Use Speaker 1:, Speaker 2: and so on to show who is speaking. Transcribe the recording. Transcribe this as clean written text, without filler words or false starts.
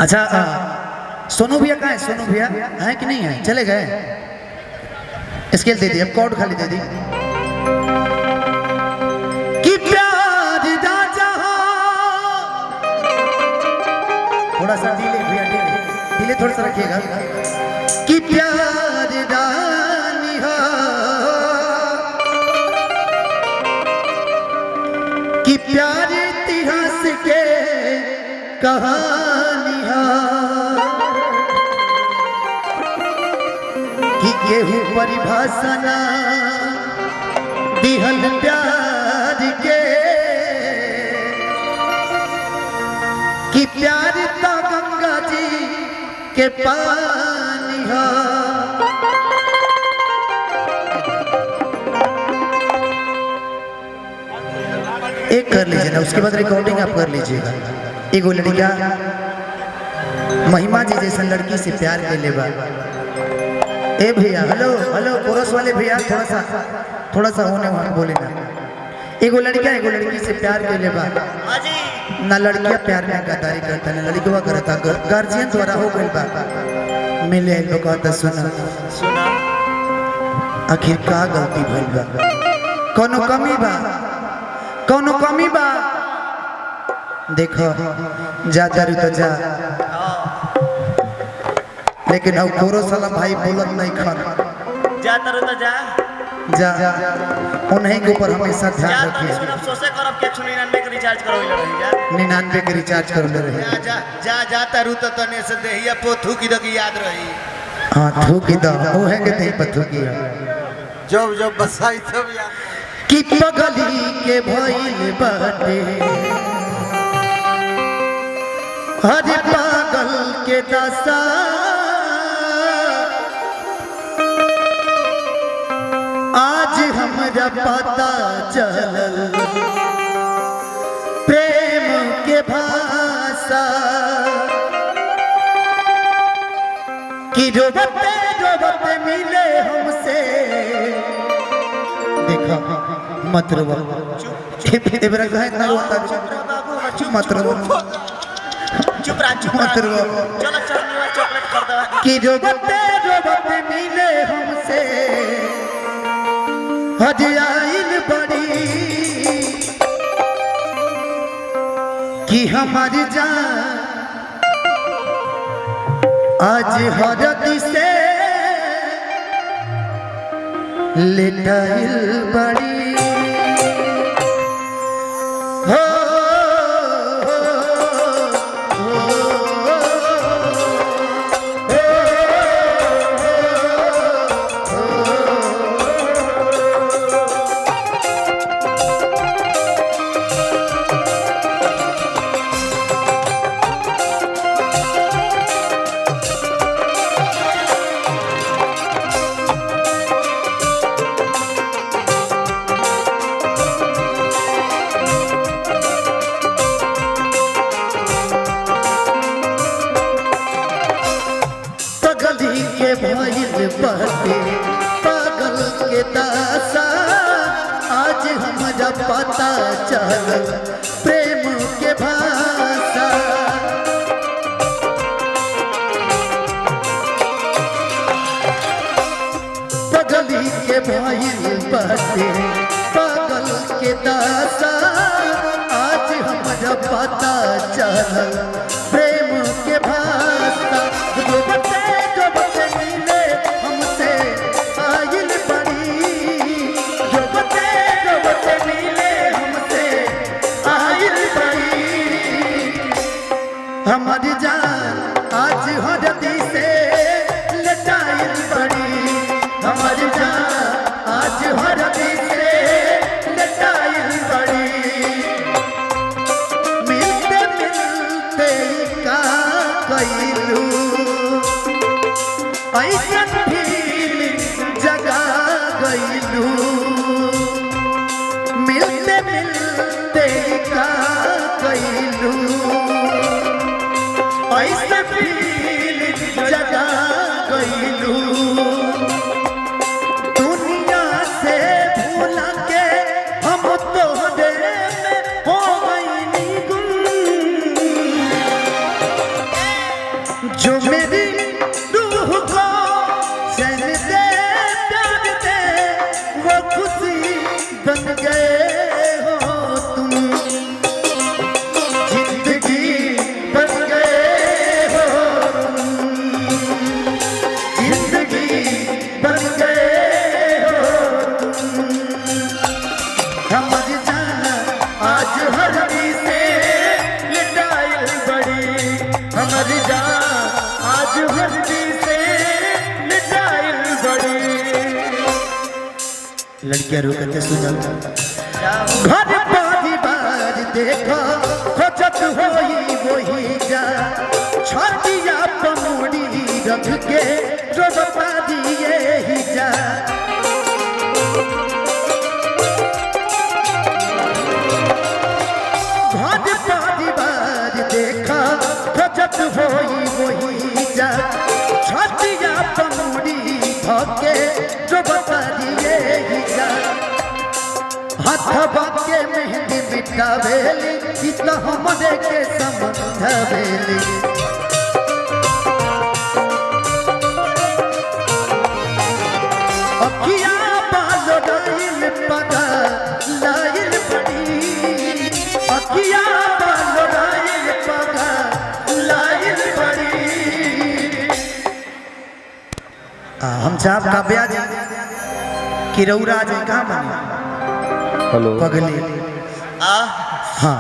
Speaker 1: अच्छा सोनू भैया कहाँ है? सोनू भैया है कि नहीं है? चले गए? स्केल दे दी, अब कॉर्ड खाली दे दी कि प्यार राजा थोड़ा सा डीले भैया, डीले थोड़ा सा रखिएगा कि प्यार रानी हो कि प्यार इतिहास के कहानी कि केहू परिभाषा ना दिहल प्यार के कि प्यार तो गंगा जी के पानी हा। एक कर लीजिए ना, उसके बाद रिकॉर्डिंग आप कर लीजिएगा। एगो लड़का महिमा जी जैसा लड़की से प्यार कर लेबा। ए भैया हेलो हेलो कोरस वाले भैया थोड़ा सा होने वहां बोले ना। एगो लड़का एगो लड़की से प्यार कर लेबा ना, लड़कियां प्यार में गद्दारी करता ना लड़कियां करता, गार्जियन द्वारा हो गइल बा मिले लोग कहता सुना आखिर का गलती भइल बा, कोनो कमी बा देखो जा जरू तो जा, लेकिन अब कोरो साला भाई बोलत नहीं खन
Speaker 2: जा तरु तो जा
Speaker 1: उन्हीं के ऊपर हमेशा ध्यान रखिए।
Speaker 2: सोचे करब के 99 के रिचार्ज करो ले रही जा
Speaker 1: 99 के रिचार्ज कर ले रहे
Speaker 2: जा तरु तो तने से देहिया पोथू की दगी याद रही।
Speaker 1: हां थू की द वो है के नहीं पथू की
Speaker 2: जब बसाई सब याद
Speaker 1: कि पगली के भइल बाटे हरे पागल के दशा आज हमरा पता चलल प्रेम के भाषा कि रोबते मिले हमसे देखो मत रो एबरा कहे ना रोता मत रो
Speaker 2: चुप रह
Speaker 1: मत रो
Speaker 2: चलो चटनी और चॉकलेट कर दो
Speaker 1: कि रोबते मिले हमसे हजाइल बड़ी कि हमारी जान आज हरद से लेटाइल बड़ी हो के भइल बाटे पागल के दासा आज हमरा पता चलल प्रेम के भाषा पगली के भइल बाटे पागल के दासा आज हमरा पता चलल प्रेम के भाषा मिले हमसे आइल बड़ी रोबते मिले हमसे आइल बड़ी हमारी जान आज हरदी से लटाइल बड़ी हमारी जान आज हरदी से लटाइल बड़ी मिलते का कइलू ऐसन फीलिंग जगा गइलू मिलते का कइलू ऐसन फीलिंग जगा गइलू दुनिया से भूल के हम तोहरे में हो गइनी गुम जो मेरी रूह को चैन दे प्यार दे वो खुशी बन गए हो तुम जिंदगी बन गए हो जिंदगी बन गए हो हमारी जान आज हल्दी से लटाई बड़ी हमारी जान आज हल्दी से लटाई बड़ी लड़कियां रो करके सुन घर परिवार देखो खोजत होई वही जा छातिया पमुड़ी रख के जो बता दिए ही जा घर परिवार देखा खोजत होई वही जा छातिया पमुड़ी धके जो बता दिए ही जा हाथ बाके मेहंदी मिटावेली इतना हमरे के समझावेली अखिया बालो लाइल पगा लाइल पड़ी अखिया बालो लाइल पगा लाइल पड़ी हम साहब का ब्याज कि रौरा जी कहाँ बने
Speaker 3: हेलो
Speaker 1: पगली
Speaker 2: आ
Speaker 1: हाँ